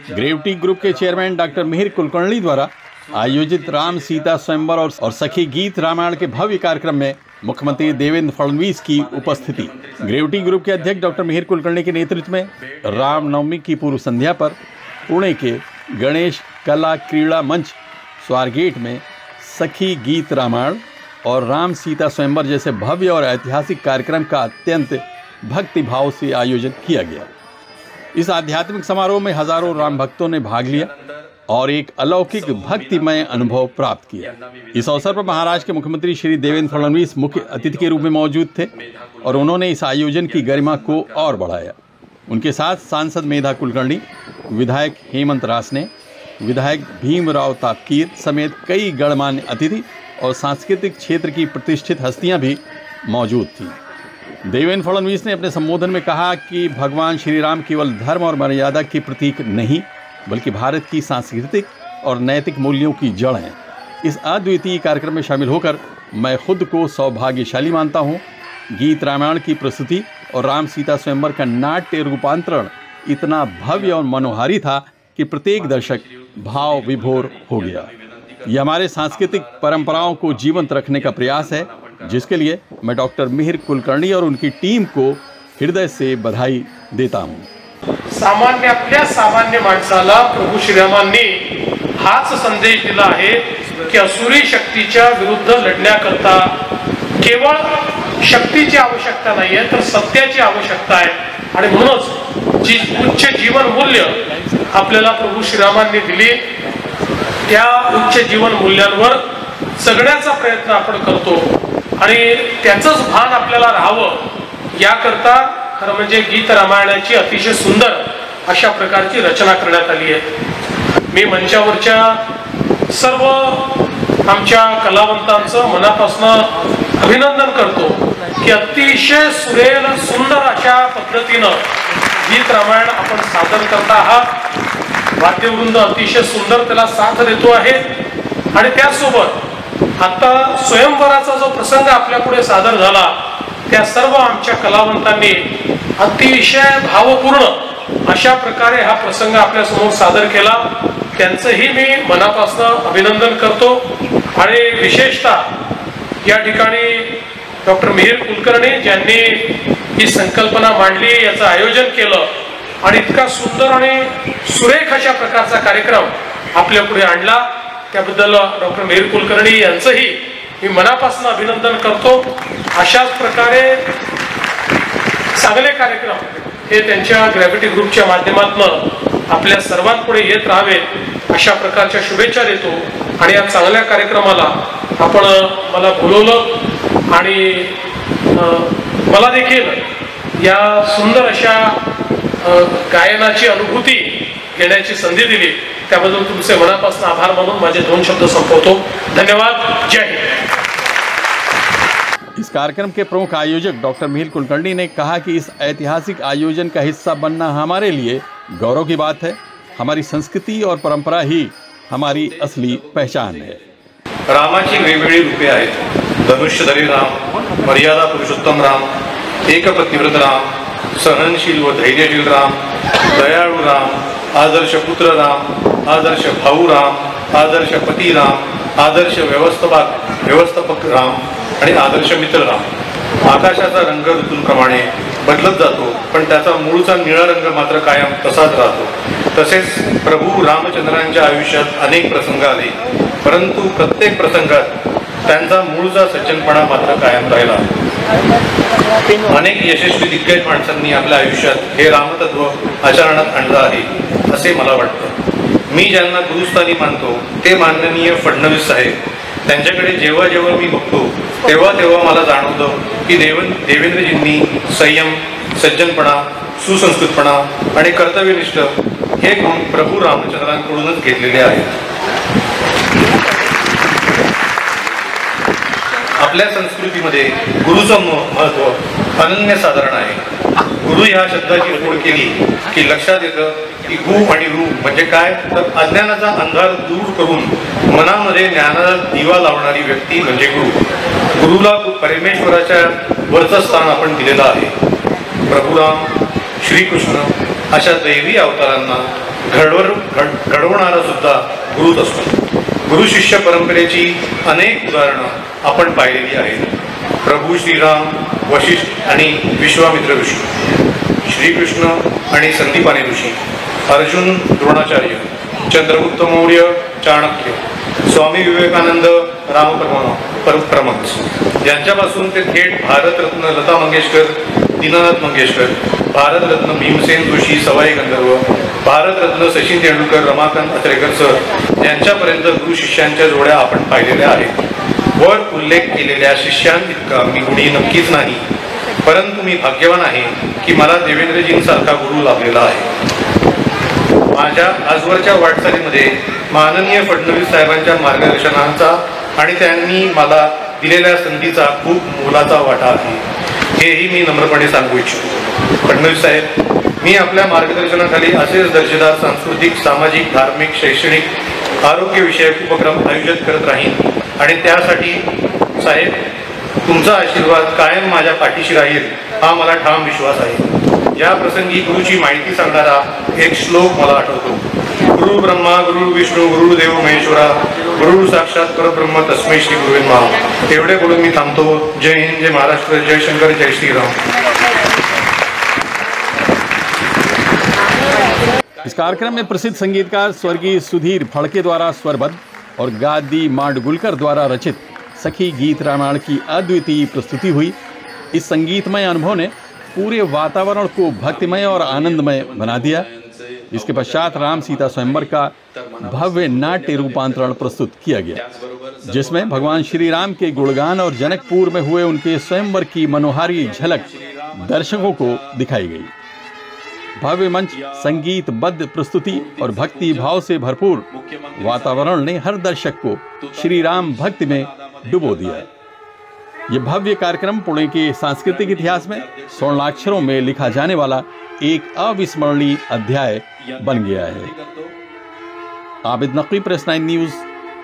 Gravity group के chairman doctor Mihir Kulkarni द्वारा आयोजित राम सीता स्वयंवर और सखी गीत रामायण के भव्य कार्यक्रम में मुख्यमंत्री देवेंद्र फडणवीस की उपस्थिति। ग्रेविटी ग्रुप के अध्यक्ष डॉक्टर मिहिर कुलकर्णी के नेतृत्व में रामनवमी की पूर्व संध्या पर पुणे के गणेश कला क्रीड़ा मंच स्वारगेट में सखी गीत रामायण और राम सीता स्वयंवर जैसे भव्य और ऐतिहासिक कार्यक्रम का अत्यंत भक्ति भाव से आयोजन किया गया। इस आध्यात्मिक समारोह में हजारों राम भक्तों ने भाग लिया और एक अलौकिक भक्तिमय अनुभव प्राप्त किया। इस अवसर पर महाराष्ट्र के मुख्यमंत्री श्री देवेंद्र फडणवीस मुख्य अतिथि के रूप में मौजूद थे और उन्होंने इस आयोजन की गरिमा को और बढ़ाया। उनके साथ सांसद मेधा कुलकर्णी, विधायक हेमंत रासने, विधायक भीमराव तापकीर समेत कई गणमान्य अतिथि और सांस्कृतिक क्षेत्र की प्रतिष्ठित हस्तियां भी मौजूद थीं। देवेंद्र फडणवीस ने अपने संबोधन में कहा कि भगवान श्री राम केवल धर्म और मर्यादा के प्रतीक नहीं बल्कि भारत की सांस्कृतिक और नैतिक मूल्यों की जड़ हैं। इस अद्वितीय कार्यक्रम में शामिल होकर मैं खुद को सौभाग्यशाली मानता हूं। गीत रामायण की प्रस्तुति और राम सीता स्वयंवर का नाट्य रूपांतरण इतना भव्य और मनोहारी था कि प्रत्येक दर्शक भाव विभोर हो गया। यह हमारे सांस्कृतिक परंपराओं को जीवंत रखने का प्रयास है, जिसके लिए मैं डॉक्टर मिहिर कुलकर्णी और उनकी टीम को हृदय से बधाई देता हूं। सामान्यातल्या सामान्य माणसाला प्रभू श्रीरामांनी हाच संदेश दिला आहे की असुरी शक्तीच्या विरुद्ध लढण्याकरता केवळ शक्तीची आवश्यकता नाही आहे तर सत्याची आवश्यकता आहे आणि म्हणूनच जी उच्च जीवन मूल्य आपल्याला प्रभू श्रीरामांनी दिली त्या उच्च जीवन मूल्यांवर जगण्याचा प्रयत्न आपण करतो आणि त्याचंच भान आपल्याला राहावं याकरता खरं म्हणजे गीत रामायणाची अतिशय सुंदर अशा प्रकारची रचना करण्यात आली आहे। मी मंचावरच्या सर्व आमच्या कलावंतांचं मनापासून अभिनंदन करतो की अतिशय सुरेल सुंदर अशा पद्धतीनं गीत रामायण आपण सादर करता आहात। वाद्यवृंद अतिशय सुंदर त्याला साथ देतो आहे आणि त्यासोबत आता स्वयंवराचा जो प्रसंग आपल्या पुढे सादर झाला त्या सर्व आमच्या कलावंतांनी अतिशय भावपूर्ण अशा प्रकारे हा प्रसंग आपल्या समोर सादर केला। त्यांचंही मी मनापासून अभिनंदन करतो आणि विशेषतः या ठिकाणी डॉक्टर मिहिर कुलकर्णी ज्यांनी ही संकल्पना मांडली, याचं आयोजन केलं आणि इतका सुंदर आणि सुरेख अशा प्रकारचा कार्यक्रम आपल्या पुढे आणला त्याबद्दल डॉक्टर मिहिर कुलकर्णी यांचंही मी मनापासून अभिनंदन करतो। अशाच प्रकारे चांगले कार्यक्रम हे त्यांच्या ग्रॅव्हिटी ग्रुपच्या माध्यमातून आपल्या सर्वांपुढे येत राहावेत अशा प्रकारच्या शुभेच्छा देतो आणि या चांगल्या कार्यक्रमाला आपण मला बोलवलं आणि मला देखील या सुंदर अशा गायनाची अनुभूती घेण्याची संधी दिली त्याबद्दल तुमचे मनापासून आभार मानून माझे 2 शब्द संपवतो। धन्यवाद। जय हिंद। इस कार्यक्रम के प्रमुख आयोजक डॉक्टर मिहिर कुलकर्णी ने कहा कि इस ऐतिहासिक आयोजन का हिस्सा बनना हमारे लिए गौरव की बात है। हमारी संस्कृति और परंपरा ही हमारी असली पहचान है। रामाची वेगवेगळी रूपे आहेत। धनुष्यधारी राम, मर्यादा पुरुषोत्तम राम, एकपत्नीव्रत राम, सहनशील व धैर्यशील राम, दयाळू राम, आदर्श पुत्र राम, आदर्श भाऊ राम, आदर्श पती राम, आदर्श व्यवस्थापक राम आणि आदर्श मित्र राम। आकाशाचा रंग ऋतूंप्रमाणे बदलत जातो पण त्याचा मूळचा निळा रंग मात्र कायम तसाच राहतो। तसेच प्रभू रामचंद्रांच्या आयुष्यात अनेक प्रसंग आले परंतु प्रत्येक प्रसंगात त्यांचा मूळचा सज्जनपणा मात्र कायम राहिला। अनेक यशस्वी दिग्गज माणसांनी आपल्या आयुष्यात हे रामतत्व आचरणात आणलं आहे असे मला वाटतं। मी ज्यांना गुरुस्थानी मानतो ते माननीय फडणवीस साहेब, त्यांच्याकडे जेव्हा जेव्हा मी बघतो तेव्हा तेव्हा मला जाणवतं की देवेंद्रजींनी संयम, सज्जनपणा, सुसंस्कृतपणा आणि कर्तव्यनिष्ठ हे गुण प्रभू रामचंद्रांकडूनच घेतलेले आहेत। आपल्या संस्कृतीमध्ये गुरुचं महत्त्व अनन्यसाधारण आहे। गुरु या शब्दाची ओळख केली की लक्षात येतं की गु आणि रू म्हणजे काय तर अज्ञानाचा अंधार दूर करून मनामध्ये ज्ञानाचा दिवा लावणारी व्यक्ती म्हणजे गुरु। गुरुला परमेश्वराच्या वरचं स्थान आपण दिलेलं आहे। प्रभू राम, श्रीकृष्ण अशा दैवी अवतारांना घडवणारा सुद्धा गुरुच असतो. गुरु शिष्य परंपरेची अनेक उदाहरणं आपण पाहिलेली आहेत. प्रभू श्रीराम, वशिष्ठ आणि विश्वामित्र ऋषी, श्रीकृष्ण आणि संदीपानी ऋषी, अर्जुन, द्रोणाचार्य, चंद्रगुप्त मौर्य, चाणक्य, स्वामी विवेकानंद, प्रमथ यांच्यापासून ते थेट भारतरत्न लता मंगेशकर, दीनानाथ मंगेशकर, भारतरत्न भीमसेन जोशी, सवाई गंधर्व, भारतरत्न सचिन तेंडुलकर, रमाकांत आचरेकर सर यांच्यापर्यंत गुरु शिष्यांच्या जोड्या आपण पाहिलेल्या आहेत. वर उल्लेख केलेल्या शिष्यांइतका मी गुणी नक्कीच नाही, परंतु मी भाग्यवान आहे की मला देवेंद्रजींसारखा गुरु लाभलेला आहे. माझ्या आजवरच्या वाटचालीमध्ये माननीय फडणवीस साहेबांच्या मार्गदर्शनाचा आणि त्यांनी मला दिलेल्या संधीचा खूप मोलाचा वाटा आहे, हेही मी नम्रपणे सांगू इच्छितो. फडणवीस साहेब, मी आपल्या मार्गदर्शनाखाली असेच दर्जेदार सांस्कृतिक, सामाजिक, धार्मिक, शैक्षणिक, आरोग्यविषयक उपक्रम आयोजित करत राहीन आणि त्यासाठी साहेब तुमचा आशीर्वाद कायम माझ्या पाठीशी राहील हा मला ठाम विश्वास आहे. या प्रसंगी गुरुची माहिती सांगणारा एक श्लोक मला आठवतो. गुरु ब्रह्मा गुरु विष्णू गुरुदेव महेश्वरा गुरु साक्षात परब्रह्म तस्मै श्री गुरुवे नमः. एवढे बोलून मी थांबतो. जय हिंद, जय महाराष्ट्र, जय शंकर, जय श्रीराम. इस कार्यक्रम में प्रसिद्ध संगीतकार स्वर्गीय सुधीर फड़के द्वारा स्वरबद्ध और गादी मांडगुलकर द्वारा रचित सखी गीत रामायण की अद्वितीय प्रस्तुति हुई. इस संगीतमय अनुभव ने पूरे वातावरण को भक्तिमय और आनंदमय बना दिया. इसके पश्चात राम सीता स्वयंवर का भव्य नाट्य रूपांतरण प्रस्तुत किया गया, जिसमें भगवान श्री राम के गुणगान और जनकपुर में हुए उनके स्वयंवर की मनोहारी झलक दर्शकों को दिखाई गई. भव्य मंच, संगीतबद्ध प्रस्तुति और भक्ति भाव से भरपूर वातावरण ने हर दर्शक को श्री राम भक्ति में डुबो दिया. ये भव्य कार्यक्रम पुणे के सांस्कृतिक इतिहास में स्वर्णाक्षरों में लिखा जाने वाला एक अविस्मरणीय अध्याय बन गया है. Abid Naqvi, press 9 news,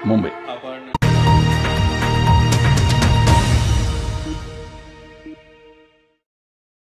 Mumbai.